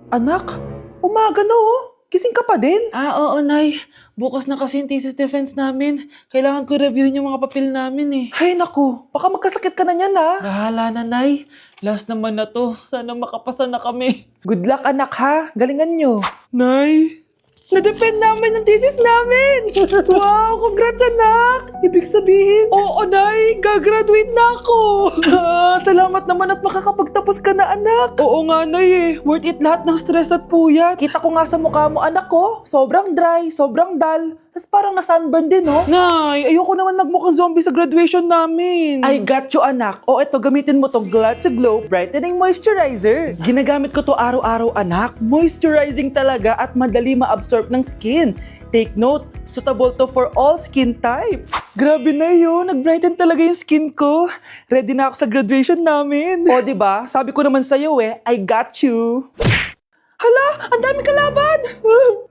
Anak, umaga na oh. Gising ka pa din? Oo, Nay. Bukas na kasi yung thesis defense namin. Kailangan ko reviewin yung mga papel namin eh. Hay naku, baka magkasakit ka na niyan ha. Bahala na, Nay. Last naman na to. Sana makapasa na kami. Good luck anak ha, galingan nyo. Nay, na-defend namin yung thesis namin! Wow, congrats anak! Ibig sabihin, Oo, Nay. Gagraduate na ako. salamat naman at makakapagtapos ka na anak. Oo nga, Nay eh. Worth it lahat ng stress at puyat. Kita ko nga sa mukha mo anak ko, sobrang dry, sobrang dull. Tapos parang na-sunburn din oh. Nay, ayoko naman magmukhang zombie sa graduation namin. I got you anak. O eto, gamitin mo tong Glad to Glow Brightening Moisturizer. Ginagamit ko to araw-araw anak. Moisturizing talaga at madali ma-absorb ng skin. Take note, suitable to for all skin types. Grabe na yun, nag-brighten talaga yung skin ko. Ready na ako sa graduation namin. O diba, sabi ko naman sa'yo I got you. Hala, ang dami kalaban!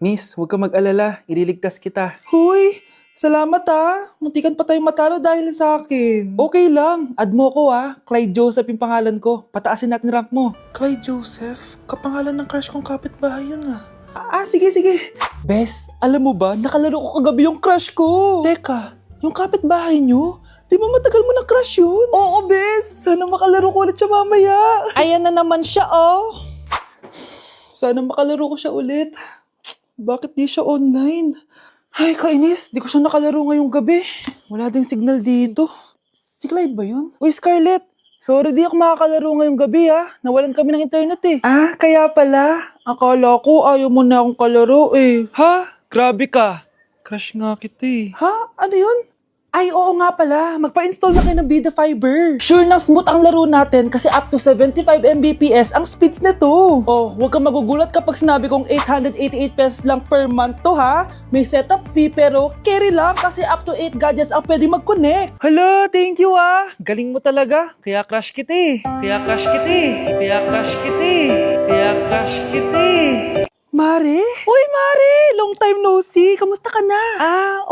Miss, huwag ka mag-alala. Ililigtas kita. Huy, salamat ha. Muntikan pa tayong matalo dahil sa akin. Okay lang. Add mo ko Clyde Joseph yung pangalan ko. Pataasin natin rank mo. Clyde Joseph? Kapangalan ng crush kong kapitbahay yun sige. Bes, alam mo ba, nakalaro ko kagabi yung crush ko. Teka, yung kapitbahay nyo? Di ba matagal mo na crush yun? Oo, Bes. Sana makalaro ko ulit siya mamaya. Ayan na naman siya, oh. Sana makalaro ko siya ulit. Bakit di siya online? Ay, kainis. Di ko siya nakalaro ngayong gabi. Wala ding signal dito. Si Clyde ba yun? Uy, Scarlett. Sorry, di ako makakalaro ngayong gabi Nawalan kami ng internet eh. Ah, kaya pala. Akala ko ayaw mo na akong kalaro eh. Ha? Grabe ka. Crush nga kita eh. Ha? Ano yun? Ay, oo nga pala. Magpa-install na kayo ng Vida Fiber. Sure na smooth ang laro natin kasi up to 75 Mbps ang speeds nito. Oh, huwag kang magugulat kapag sinabi kong 888 pesos lang per month to ha. May setup fee pero carry lang kasi up to 8 gadgets ang pwede mag-connect. Hala, thank you Galing mo talaga. Kaya crush kita eh. Kaya crush kita eh. Kaya crush kita eh. Kaya crush kita eh. Mare? Uy, Mare! Long time no see. Kamusta ka na?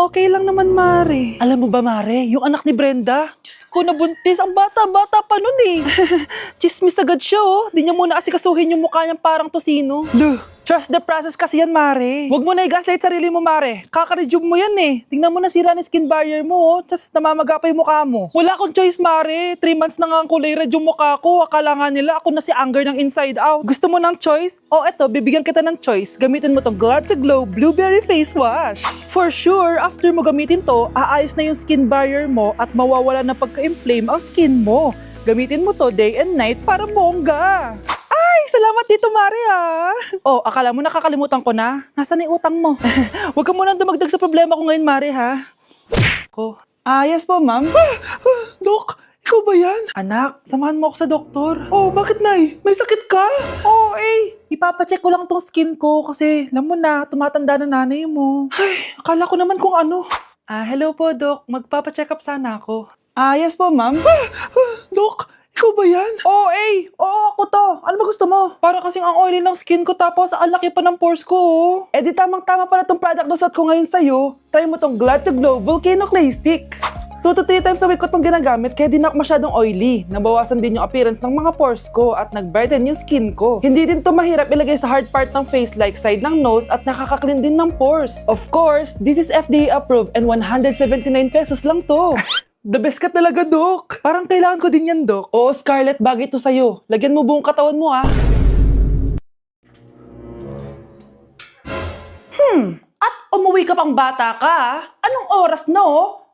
Okay lang naman, Mare. Alam mo ba, Mare? Yung anak ni Brenda? Diyos ko, nabuntis. Ang bata-bata pa nun eh. Chismis agad siya Di niya muna asikasuhin yung mukha niyang parang tosino. Trust the process kasi yan, Mare. Huwag mo na i-gaslight sarili mo, Mare. Kaka-rejuve mo yan eh. Tingnan mo na sira ng skin barrier mo Tapos namamaga pa yung mukha mo. Wala akong choice, Mare. 3 months na nga ang kulay red yung mukha ko. Akala nga nila ako na si Anger ng inside out. Gusto mo ng choice? Eto, bibigyan kita ng choice. Gamitin mo tong Glad to Glow Blueberry Face Wash. For sure, after mo gamitin to, aayos na yung skin barrier mo at mawawala na pagka-inflame ang skin mo. Gamitin mo to day and night para bongga. Ay, salamat dito, Mare akala mo nakakalimutan ko na? Nasaan yung utang mo? Huwag ka munang dumagdag sa problema ko ngayon, Mare yes po, ma'am. Dok, ikaw ba yan? Anak, samahan mo ako sa doktor. Bakit, Nay? May sakit ka? Ipapacheck ko lang tong skin ko kasi alam mo na, tumatanda na nanay mo. Ay, akala ko naman kung ano. Hello po, Dok. Magpapacheck up sana ako. Yes po, ma'am. Dok, ikaw ba yan? Oo, ako to. Ano ba gusto mo? Para kasing ang oily ng skin ko tapos ang laki pa ng pores ko di tamang-tama pala tong product na suot ko ngayon sa'yo. Try mo tong Glad to Glow Volcano Clay Stick. 2 to 3 times a week ko tong ginagamit kaya di na ako masyadong oily. Nabawasan din yung appearance ng mga pores ko at nag-brighten yung skin ko. Hindi din to mahirap ilagay sa hard part ng face like side ng nose at nakaka-clean din ng pores. Of course, this is FDA approved and 179 pesos lang to. The best ka talaga, Dok. Parang kailangan ko din yan, Dok. Oo, Scarlett, bagay to sa'yo. Lagyan mo buong katawan mo, At umuwi ka pang bata ka, Anong oras na,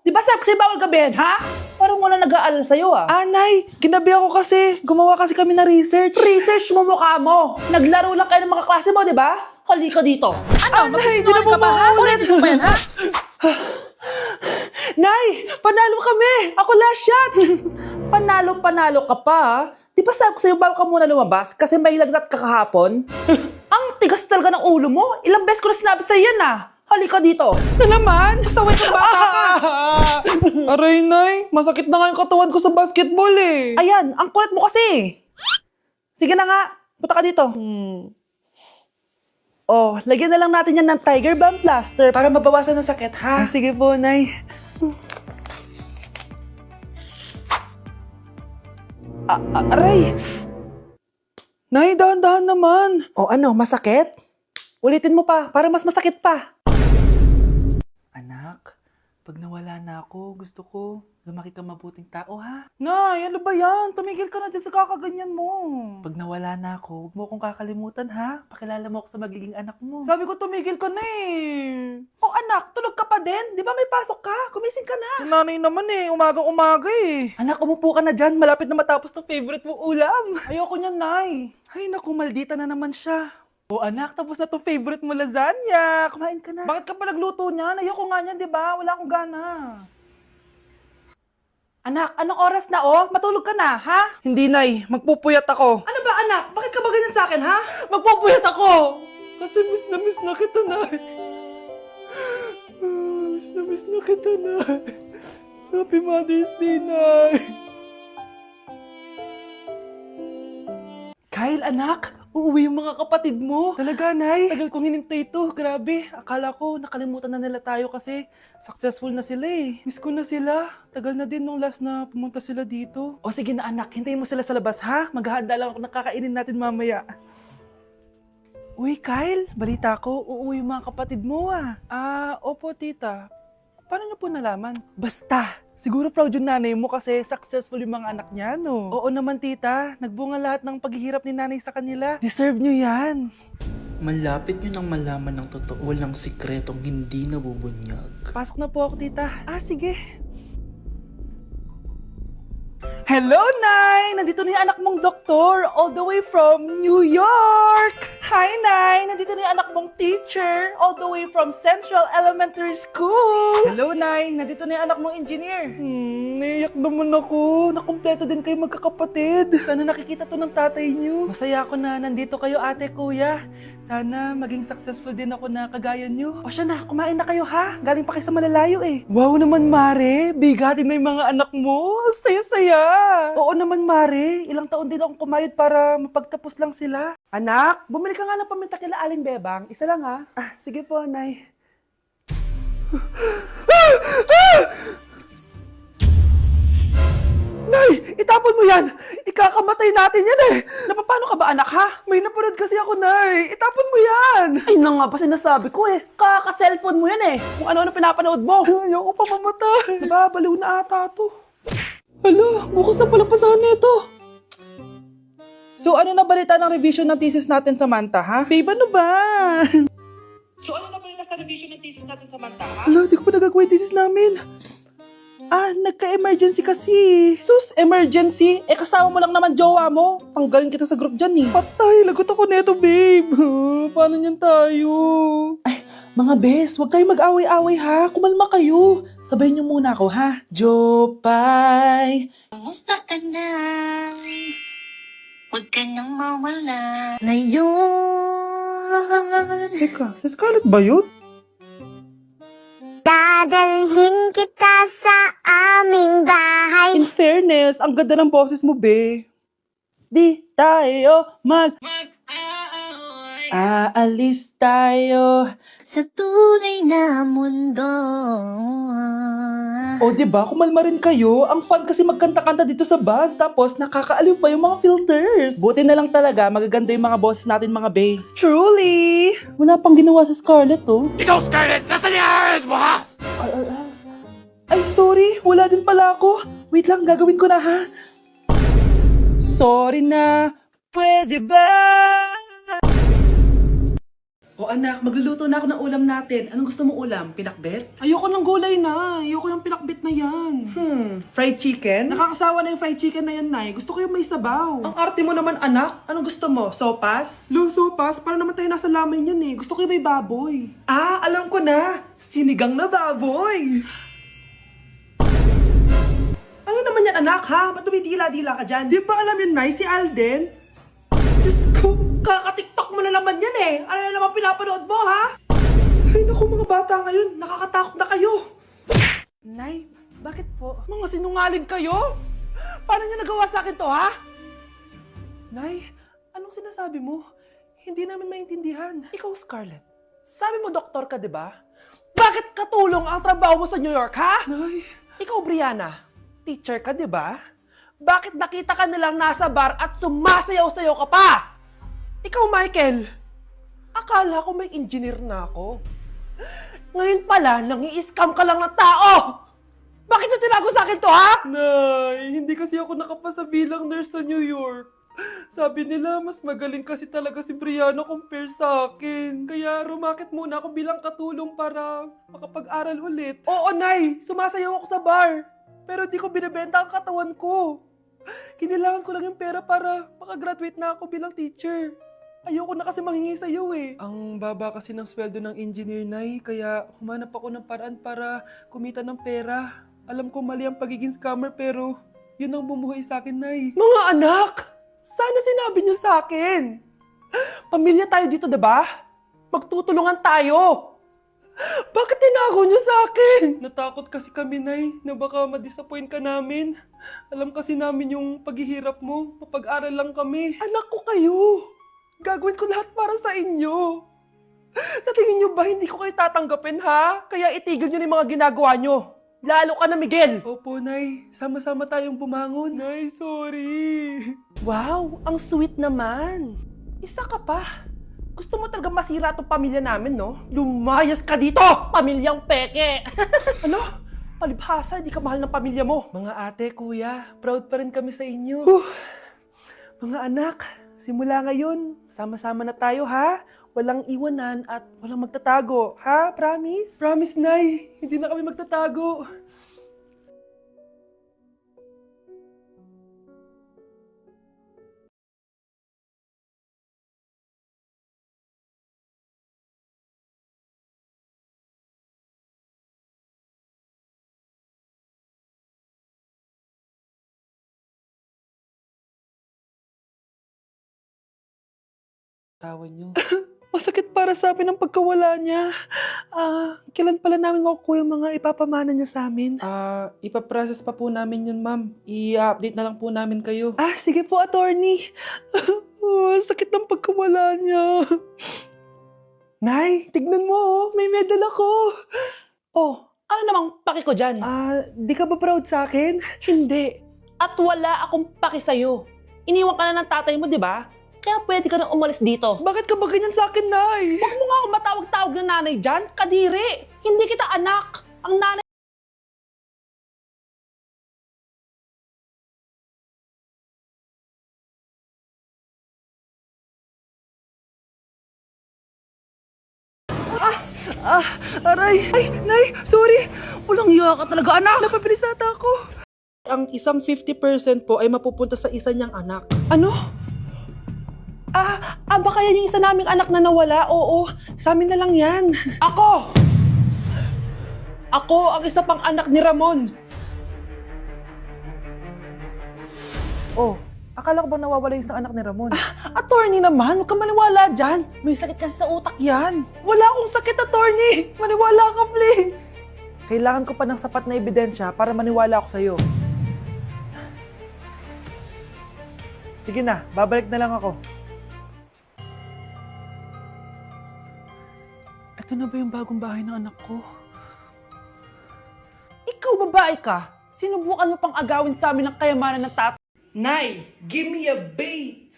Di ba sexy bawal gabihin, ha? Parang wala nag-aalala sa'yo, Nay, ginabi ako kasi. Gumawa kasi kami na research. Research mo mukha mo. Naglaro lang kayo ng mga klase mo, di ba? Halika dito. Ano, magsisinungaling ka ba, ha? Ulitin mo ba yan, ha? Nay, panalo kami! Ako last shot! Panalo ka pa, Di ba sabi ko sa'yo bago ka muna lumabas kasi may lagnat ka kahapon? Ang tigas talaga ng ulo mo. Ilang beses ko na sinabi sa'yo yan, Halika dito. Na naman? Pasaway kang bata ka. Aray, Nay. Masakit na nga yung katawan ko sa basketball eh. Ayan, ang kulit mo kasi. Sige na nga, punta ka dito. Lagyan na lang natin yan ng Tiger Balm Plaster para mabawasan ng sakit, ha? Sige po, Nay. Aray! Nay, dahan-dahan naman. O ano, masakit? Ulitin mo pa, para mas masakit pa. Anak, pag nawala na ako, gusto ko lumaki ka mabuting tao, ha? Nay, ano ba yan? Tumigil ka na dyan sa kakaganyan mo. Pag nawala na ako, huwag mo akong kakalimutan, ha? Pakilala mo ako sa magiging anak mo. Sabi ko, tumigil ka na eh. Oh anak, tulog ka pa din? Di ba may pasok ka? Kumising ka na. Si nanay naman eh, umagang-umaga eh. Anak, umupo ka na dyan. Malapit na matapos ng favorite mong ulam. Ayoko niyan, nay. Ay naku, maldita na naman siya. Oh anak, tapos na to favorite mo lasagna. Kumain ka na. Bakit ka pa nagluto niyan? Ayoko nga niyan, di ba? Wala akong gana. Anak, anong oras na oh? Matulog ka na, ha? Hindi, nay. Magpupuyat ako. Ano ba, anak? Bakit ka ba ganyan sa akin, ha? Magpupuyat ako! Kasi miss na kita, nay. Miss na kita, nay. Happy Mother's Day, nay. Kyle, anak, uuwi yung mga kapatid mo. Talaga, Nay? Tagal kong hinintay ito. Grabe. Akala ko nakalimutan na nila tayo kasi successful na sila eh. Miss ko na sila. Tagal na din nung last na pumunta sila dito. O sige na anak, hintayin mo sila sa labas ha? Maghahanda lang ako ng kakainin natin mamaya. Uy, Kyle, balita ko, uuwi yung mga kapatid mo ah. Opo tita. Paano niyo po nalaman? Basta! Siguro proud yung nanay mo kasi successful yung mga anak niya, no? Oo naman, tita. Nagbunga lahat ng paghihirap ni nanay sa kanila. Deserve nyo yan. Malapit nyo nang malaman ng totoo, walang sikretong hindi nabubunyag. Pasok na po ako, tita. Sige. Hello, Nay! Nandito na yung anak mong doktor all the way from New York! Hi, Nay! Nandito na yung anak mong teacher all the way from Central Elementary School! Hello, Nay! Nandito na yung anak mong engineer! Naiyak naman ako. Nakumpleto din kayo magkakapatid. Sana nakikita to ng tatay niyo. Masaya ako na nandito kayo, ate, kuya. Sana maging successful din ako na kagaya niyo. O siya na, kumain na kayo ha? Galing pa kayo sa malalayo eh. Wow naman, Mare. Bigatin na yung mga anak mo. Saya-saya. Oo naman, Mare. Ilang taon din akong kumayod para mapagtapos lang sila. Anak, bumili ka nga ng paminta kila Aling Bebang. Isa lang ha. Sige po, Nay. Nay, itapon mo yan! Ikakamatay natin yan eh! Napapano ka ba anak ha? May napanood kasi ako, Nay! Itapon mo yan! Ay na nga ba sinasabi ko eh! Kaka-cellphone mo yan eh! Kung ano-ano pinapanood mo! Ayoko pa mamatay! Diba, baliw na ata to. Hala, bukas na pala pasahan nito! So ano na balita ng revision ng thesis natin, Samantha, ha? Babe, ano ba? So ano na balita sa revision ng thesis natin, Samantha, ha? Hala, di ko pa nagagawa yung thesis namin. Nagka-emergency kasi. Sus, emergency? Kasama mo lang naman jowa mo. Tanggalin kita sa group dyan eh. Patay, lagot ako neto, babe. Paano niyan tayo? Ay, mga bes, huwag kayong mag-away-away ha. Kumalma kayo. Sabayin niyo muna ako ha. Jopay. Kumusta ka na? Huwag ka nang mawala. Ngayon, Teka, si Scarlett ba yun? dadalhin kita sa aming bahay. In fairness, ang ganda ng boses mo, be. Di tayo aalis tayo. Sa tunay na mundo. O, diba? Kumalma rin kayo. Ang fun kasi magkanta-kanta dito sa bus. Tapos, nakakaaliw pa yung mga filters. Buti na lang talaga, magaganda yung mga boses natin, mga bae. Truly! Wala pang ginawa sa Scarlett, oh. Ikaw, Scarlett! Nasaan yung RS mo, ha? Ay, sorry. Wala din pala ako. Wait lang, gagawin ko na, ha? Sorry na. Pwede ba? O anak, magluluto na ako ng ulam natin. Anong gusto mong ulam? Pinakbet? Ayoko ng gulay na. Ayoko yung pinakbet na yan. Fried chicken? Nakakasawa na yung fried chicken na yan, Nay. Gusto ko yung may sabaw. Ang arte mo naman, anak. Anong gusto mo? Sopas? Sopas? Para naman tayo nasa lamay yan eh. Gusto ko yung may baboy. Alam ko na. Sinigang na baboy. Ano naman yan, anak, ha? Ba't tumitila-dila ka dyan? Di ba alam yun, Nay? Si Alden? Diyos ko, kaka-tiktok mo na naman yan eh. Ano na naman pinapanood mo, ha? Ay, naku, mga bata ngayon. Nakakatakot na kayo. Nay, bakit po? Mga sinungaling kayo? Paano niyo nagawa sa akin to, ha? Nay, anong sinasabi mo? Hindi namin maintindihan. Ikaw, Scarlett. Sabi mo doktor ka, di ba? Bakit katulong ang trabaho mo sa New York, ha? Nay. Ikaw, Brianna. Teacher ka, di ba? Bakit nakita ka nilang nasa bar at sumasayaw-sayaw ka pa? Ikaw, Michael, akala ko may engineer na ako. Ngayon pala, nangi-scam ka lang ng tao! Bakit nyo tinago sa akin to, ha? Nay, hindi kasi ako nakapasa bilang nurse sa New York. Sabi nila, mas magaling kasi talaga si Brianna compare sa akin. Kaya rumakit muna ako bilang katulong para makapag-aral ulit. Oo, Nay, sumasayaw ako sa bar. Pero di ko binibenta ang katawan ko. Kailangan ko lang yung pera para makagraduate na ako bilang teacher. Ayoko na kasi manghingi sa'yo eh. Ang baba kasi ng sweldo ng engineer, Nay, kaya humanap ako ng paraan para kumita ng pera. Alam ko mali ang pagiging scammer pero yun ang bumuhay sa akin, Nay. Mga anak, sana sinabi niyo sa akin. Pamilya tayo dito, diba? Magtutulungan tayo. Bakit tinago niyo sa akin? Natakot kasi kami, Nay, na baka ma-disappoint ka namin. Alam kasi namin yung paghihirap mo. Mapag-aral lang kami. Anak ko kayo. Gagawin ko lahat para sa inyo. Sa tingin niyo ba hindi ko kayo tatanggapin, ha? Kaya itigil niyo na yung mga ginagawa niyo. Lalo ka na, Miguel. Opo, Nay. Sama-sama tayong bumangon. Nay, sorry. Wow, ang sweet naman. Isa ka pa. Gusto mo talaga masira tong pamilya namin, no? Lumayas ka dito, pamilyang peke. Ano? Palibhasa, di ka mahal ng pamilya mo. Mga ate, kuya, proud pa rin kami sa inyo. Mga anak, simula ngayon, sama-sama na tayo, ha? Walang iwanan at walang magtatago, ha? Promise? Promise, Nay. Hindi na kami magtatago. Asawa niyo. Masakit para sa amin ang pagkawala niya. Kailan pala namin makukuha yung mga ipapamana niya sa amin? Ipaprocess pa po namin yun, ma'am. I-update na lang po namin kayo. Sige po, attorney. Sakit ng pagkawala niya. Nay, tignan mo, may medal ako. Ano namang paki ko dyan? Di ka ba proud sa akin? Hindi. At wala akong paki sa'yo. Iniwan ka na ng tatay mo, di ba? Kaya pwede ka nang umalis dito. Bakit ka ba ganyan sa akin, Nay? Huwag mo nga akong matawag-tawag na nanay dyan. Kadiri! Hindi kita anak. Ang nanay... Aray! Ay, Nay, sorry! Walang iya ka talaga, anak! Napabilis ata ako. Ang isang 50% po ay mapupunta sa isa niyang anak. Ano? Baka yan yung isa naming anak na nawala. Oo, sa amin na lang yan. Ako! Ako ang isa pang anak ni Ramon. Akala ko ba nawawala yung isang anak ni Ramon? Attorney naman, huwag ka maniwala dyan. May sakit kasi sa utak yan. Wala akong sakit, attorney. Maniwala ka, please. Kailangan ko pa ng sapat na ebidensya para maniwala ako sa'yo. Sige na, babalik na lang ako. Ito na ba yung bagong bahay ng anak ko? Ikaw, babae ka. Sinubukan mo pang agawin sa amin ng kayamanan ng tatay. Nay, give me a bait!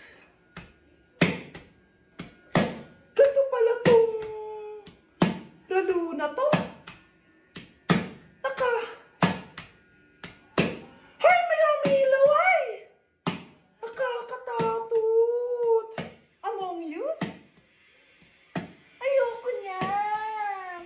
Ganito pala tong ralo na to. Hoy, mayami ilaw ay! Nakakatakot. Among Us? Ayoko niyan.